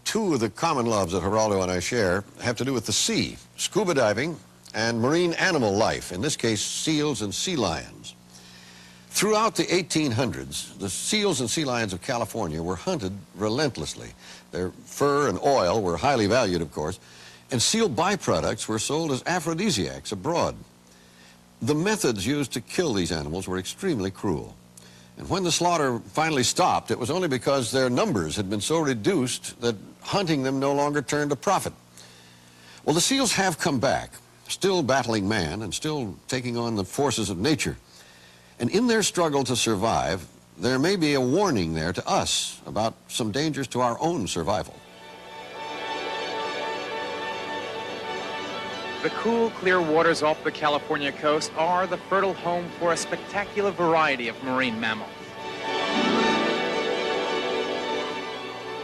Two of the common loves that Geraldo and I share have to do with the sea, scuba diving and marine animal life, in this case, seals and sea lions. Throughout the 1800s, the seals and sea lions of California were hunted relentlessly. Their fur and oil were highly valued, of course, and seal byproducts were sold as aphrodisiacs abroad. The methods used to kill these animals were extremely cruel. And when the slaughter finally stopped, it was only because their numbers had been so reduced that hunting them no longer turned a profit. Well, the seals have come back, still battling man and still taking on the forces of nature. And in their struggle to survive, there may be a warning there to us about some dangers to our own survival. The cool, clear waters off the California coast are the fertile home for a spectacular variety of marine mammals.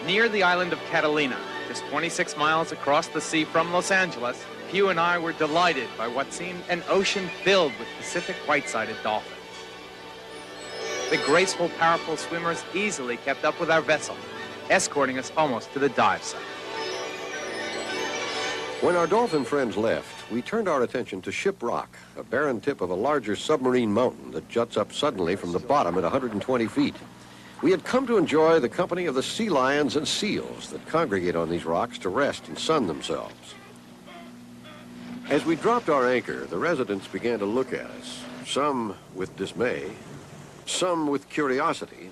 Near the island of Catalina, just 26 miles across the sea from Los Angeles, Hugh and I were delighted by what seemed an ocean filled with Pacific white-sided dolphins. The graceful, powerful swimmers easily kept up with our vessel, escorting us almost to the dive site. When our dolphin friends left, we turned our attention to Ship Rock, a barren tip of a larger submarine mountain that juts up suddenly from the bottom at 120 feet. We had come to enjoy the company of the sea lions and seals that congregate on these rocks to rest and sun themselves. As we dropped our anchor, the residents began to look at us, some with dismay, some with curiosity,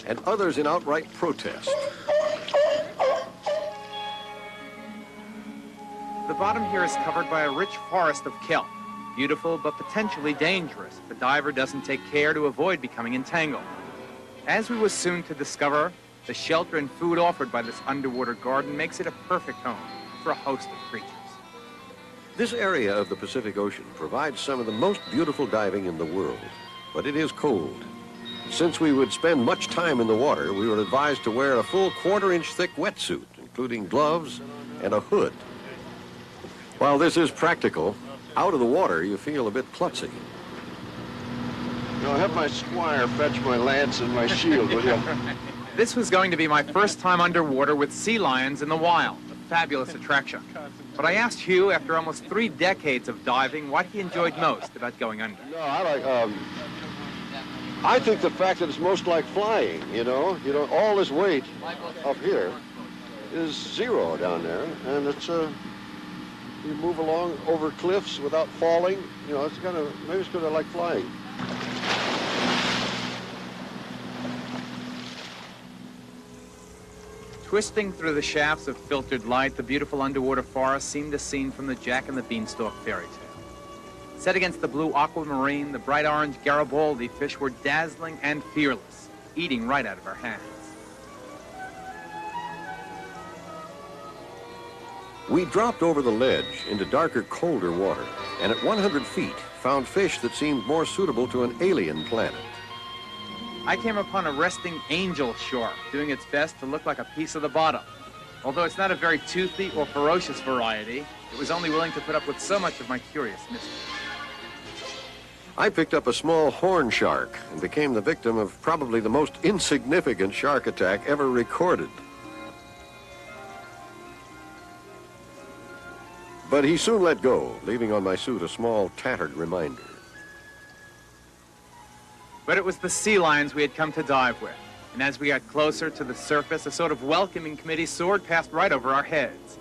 and others in outright protest. The bottom here is covered by a rich forest of kelp, beautiful but potentially dangerous if the diver doesn't take care to avoid becoming entangled. As we were soon to discover, the shelter and food offered by this underwater garden makes it a perfect home for a host of creatures. This area of the Pacific Ocean provides some of the most beautiful diving in the world, but it is cold. Since we would spend much time in the water, we were advised to wear a full quarter-inch thick wetsuit, including gloves and a hood. While this is practical, out of the water you feel a bit klutzy. I'll have my squire fetch my lance and my shield, will you? This was going to be my first time underwater with sea lions in the wild, a fabulous attraction. But I asked Hugh, after almost 3 decades of diving, what he enjoyed most about going under. No, I think the fact that it's most like flying, you know, all this weight up here is zero down there, and it's you move along over cliffs without falling, you know, maybe it's kind of like flying. Twisting through the shafts of filtered light, the beautiful underwater forest seemed a scene from the Jack and the Beanstalk fairy tale. Set against the blue aquamarine, the bright orange Garibaldi fish were dazzling and fearless, eating right out of our hands. We dropped over the ledge into darker, colder water, and at 100 feet found fish that seemed more suitable to an alien planet. I came upon a resting angel shark, doing its best to look like a piece of the bottom. Although it's not a very toothy or ferocious variety, it was only willing to put up with so much of my curious mystery. I picked up a small horn shark and became the victim of probably the most insignificant shark attack ever recorded. But he soon let go, leaving on my suit a small, tattered reminder. But it was the sea lions we had come to dive with. And as we got closer to the surface, a sort of welcoming committee soared past right over our heads.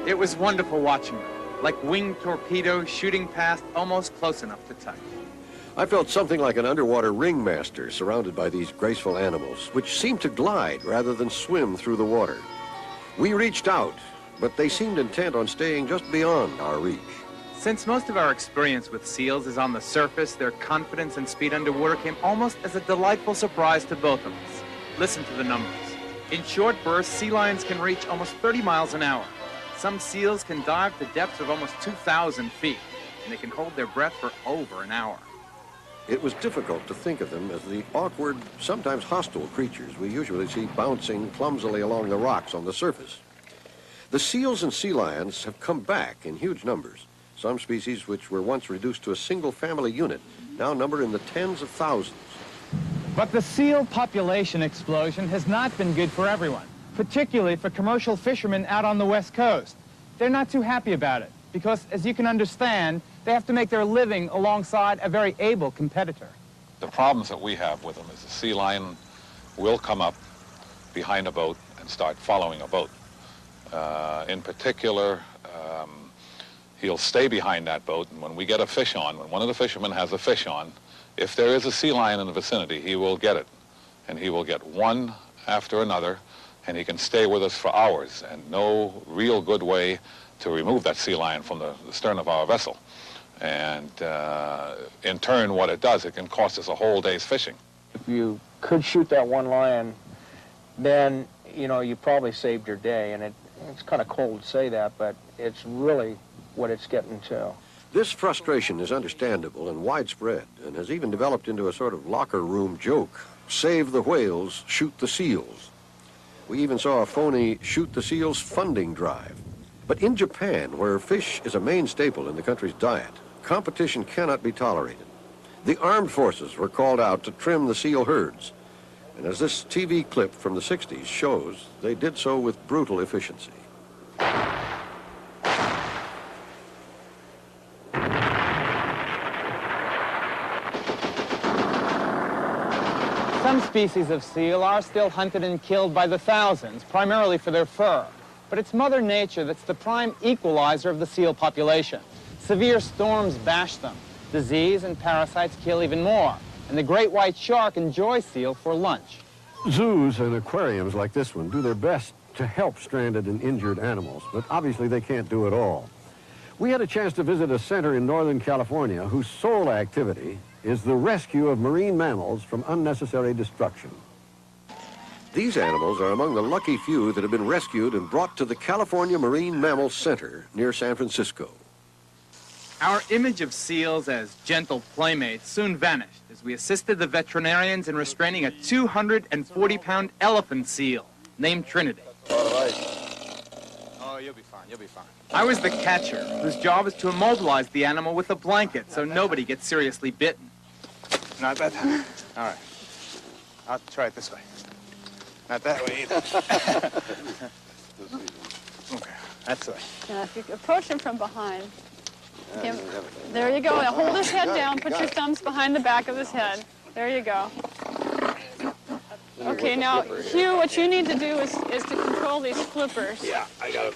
It was wonderful watching them, like winged torpedoes shooting past almost close enough to touch. I felt something like an underwater ringmaster surrounded by these graceful animals, which seemed to glide rather than swim through the water. We reached out, but they seemed intent on staying just beyond our reach. Since most of our experience with seals is on the surface, their confidence and speed underwater came almost as a delightful surprise to both of us. Listen to the numbers. In short bursts, sea lions can reach almost 30 miles an hour. Some seals can dive to depths of almost 2,000 feet, and they can hold their breath for over an hour. It was difficult to think of them as the awkward, sometimes hostile creatures we usually see bouncing clumsily along the rocks on the surface. The seals and sea lions have come back in huge numbers. Some species which were once reduced to a single family unit now number in the tens of thousands. But the seal population explosion has not been good for everyone, particularly for commercial fishermen out on the West Coast. They're not too happy about it because, as you can understand, they have to make their living alongside a very able competitor. The problems that we have with them is the sea lion will come up behind a boat and start following a boat. In particular, he'll stay behind that boat, and when we get a fish on, when one of the fishermen has a fish on, if there is a sea lion in the vicinity, he will get it. And he will get one after another, and he can stay with us for hours, and no real good way to remove that sea lion from the stern of our vessel. And in turn, what it does, it can cost us a whole day's fishing. If you could shoot that one lion, then, you know, you probably saved your day. And it's kind of cold to say that, but it's really what it's getting to. This frustration is understandable and widespread and has even developed into a sort of locker room joke. Save the whales, shoot the seals. We even saw a phony shoot the seals funding drive. But in Japan, where fish is a main staple in the country's diet, competition cannot be tolerated. The armed forces were called out to trim the seal herds. And as this TV clip from the 60s shows, they did so with brutal efficiency. Some species of seal are still hunted and killed by the thousands, primarily for their fur. But it's Mother Nature that's the prime equalizer of the seal population. Severe storms bash them. Disease and parasites kill even more. And the great white shark enjoys seal for lunch. Zoos and aquariums like this one do their best to help stranded and injured animals, but obviously they can't do it all. We had a chance to visit a center in Northern California whose sole activity is the rescue of marine mammals from unnecessary destruction. These animals are among the lucky few that have been rescued and brought to the California Marine Mammal Center near San Francisco. Our image of seals as gentle playmates soon vanished as we assisted the veterinarians in restraining a 240-pound elephant seal named Trinity. All right. Oh, you'll be fine, you'll be fine. I was the catcher, whose job is to immobilize the animal with a blanket so nobody gets seriously bitten. Not that time. All right. I'll try it this way. Not that way either. Okay, that's the way. Now, if you approach him from behind, there you go. Now hold his head down. Put your thumbs behind the back of his head. There you go. Okay, now, Hugh, what you need to do is to control these flippers. Yeah, I got it.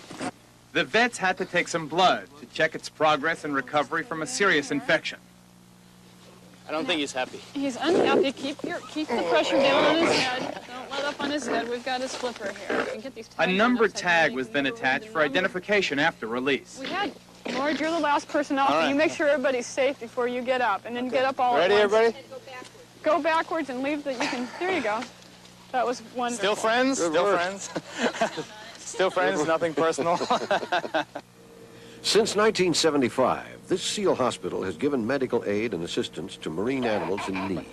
The vets had to take some blood to check its progress and recovery from a serious infection. I don't think he's happy. He's unhappy. Keep the pressure down on his head. Don't let up on his head. We've got his flipper here. You can get these A number tag was then attached for identification after release. We had. Lord, you're the last person out. Right. You make sure everybody's safe before you get up, and then get up all at once. Ready, everybody? Go backwards and leave the. You can. There you go. That was wonderful. Still friends? Good Still work. friends? Still friends, nothing personal? Since 1975, this seal hospital has given medical aid and assistance to marine animals in need.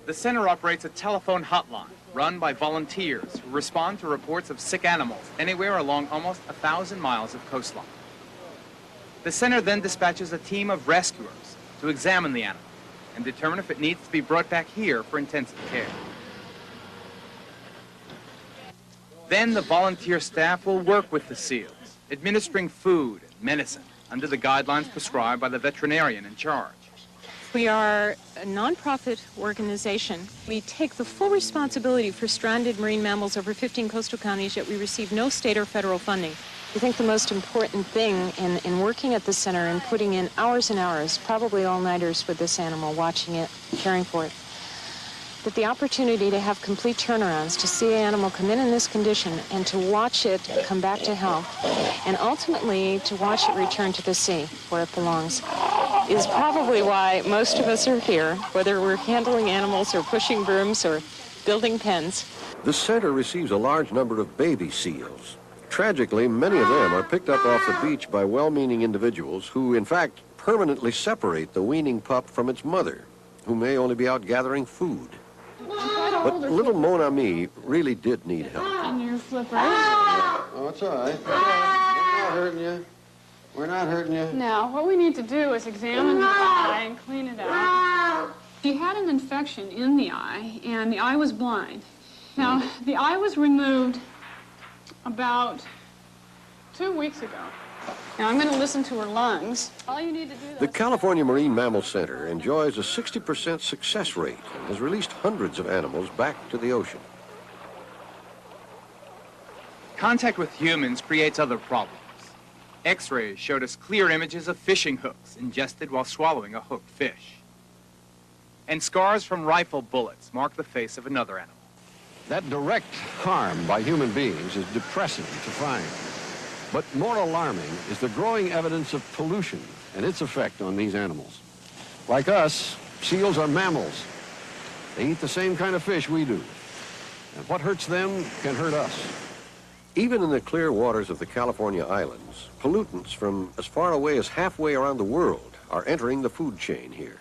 The center operates a telephone hotline run by volunteers who respond to reports of sick animals anywhere along almost 1,000 miles of coastline. The center then dispatches a team of rescuers to examine the animal and determine if it needs to be brought back here for intensive care. Then the volunteer staff will work with the seals, administering food and medicine under the guidelines prescribed by the veterinarian in charge. We are a nonprofit organization. We take the full responsibility for stranded marine mammals over 15 coastal counties, yet we receive no state or federal funding. I think the most important thing in working at the center and putting in hours and hours, probably all-nighters with this animal, watching it, caring for it, that the opportunity to have complete turnarounds, to see an animal come in this condition and to watch it come back to health, and ultimately to watch it return to the sea where it belongs, is probably why most of us are here, whether we're handling animals or pushing brooms or building pens. The center receives a large number of baby seals. Tragically, many of them are picked up off the beach by well-meaning individuals who, in fact, permanently separate the weaning pup from its mother, who may only be out gathering food. But little Mon Ami really did need help. And your flipper. Oh, it's all right. We're not hurting you. We're not hurting you. Now, what we need to do is examine the eye and clean it out. She had an infection in the eye, and the eye was blind. Now, the eye was removed about 2 weeks ago. Now, I'm going to listen to her lungs. All you need to do The California Marine Mammal Center enjoys a 60% success rate and has released hundreds of animals back to the ocean. Contact with humans creates other problems. X-rays showed us clear images of fishing hooks ingested while swallowing a hooked fish. And scars from rifle bullets mark the face of another animal. That direct harm by human beings is depressing to find. But more alarming is the growing evidence of pollution and its effect on these animals. Like us, seals are mammals. They eat the same kind of fish we do. And what hurts them can hurt us. Even in the clear waters of the California islands, pollutants from as far away as halfway around the world are entering the food chain here.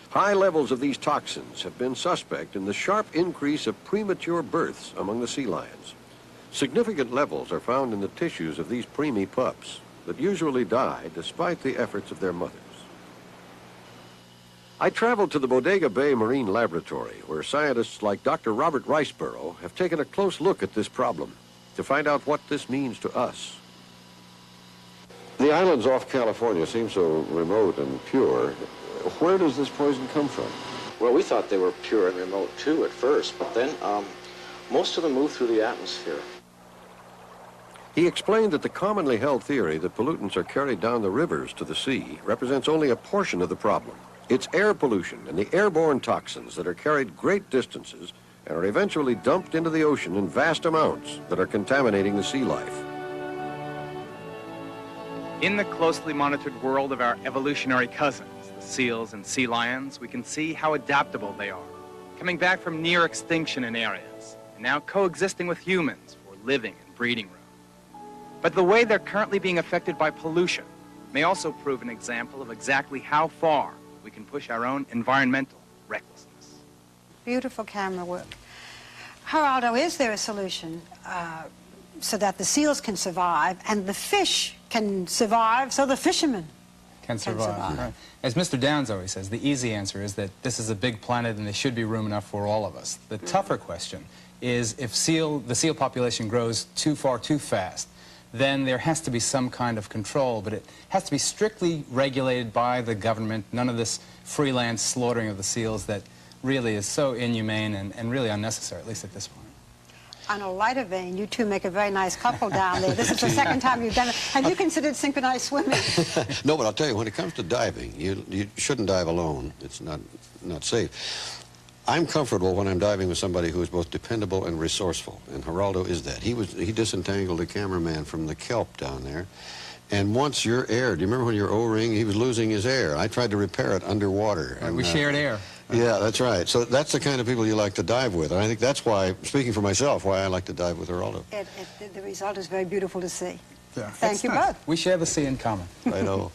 High levels of these toxins have been suspect in the sharp increase of premature births among the sea lions. Significant levels are found in the tissues of these preemie pups that usually die despite the efforts of their mothers. I traveled to the Bodega Bay Marine Laboratory, where scientists like Dr. Robert Riseborough have taken a close look at this problem to find out what this means to us. The islands off California seem so remote and pure. Where does this poison come from? Well, we thought they were pure and remote too at first, but then most of them move through the atmosphere. He explained that the commonly held theory that pollutants are carried down the rivers to the sea represents only a portion of the problem. It's air pollution and the airborne toxins that are carried great distances and are eventually dumped into the ocean in vast amounts that are contaminating the sea life. In the closely monitored world of our evolutionary cousins, the seals and sea lions, we can see how adaptable they are, coming back from near extinction in areas, and now coexisting with humans for living and breeding room. But the way they're currently being affected by pollution may also prove an example of exactly how far we can push our own environmental recklessness. Beautiful camera work. Geraldo, is there a solution so that the seals can survive and the fish can survive so the fishermen can survive? Right. As Mr. Downs always says, the easy answer is that this is a big planet and there should be room enough for all of us. The tougher question is if the seal population grows too far too fast, then there has to be some kind of control, but it has to be strictly regulated by the government. None of this freelance slaughtering of the seals that really is so inhumane and really unnecessary, at least at this point. On a lighter vein, you two make a very nice couple down there. This is the second time you've done it. Have you considered synchronized swimming? No, but I'll tell you, when it comes to diving, you shouldn't dive alone. It's not safe. I'm comfortable when I'm diving with somebody who is both dependable and resourceful, and Geraldo is that. He disentangled a cameraman from the kelp down there, and once your air, do you remember when your O-ring, he was losing his air. I tried to repair it underwater. Right, we shared air. Yeah, that's right. So that's the kind of people you like to dive with, and I think that's why, speaking for myself, why I like to dive with Geraldo. The result is very beautiful to see. Yeah. Thank you both. We share the sea in common. I know.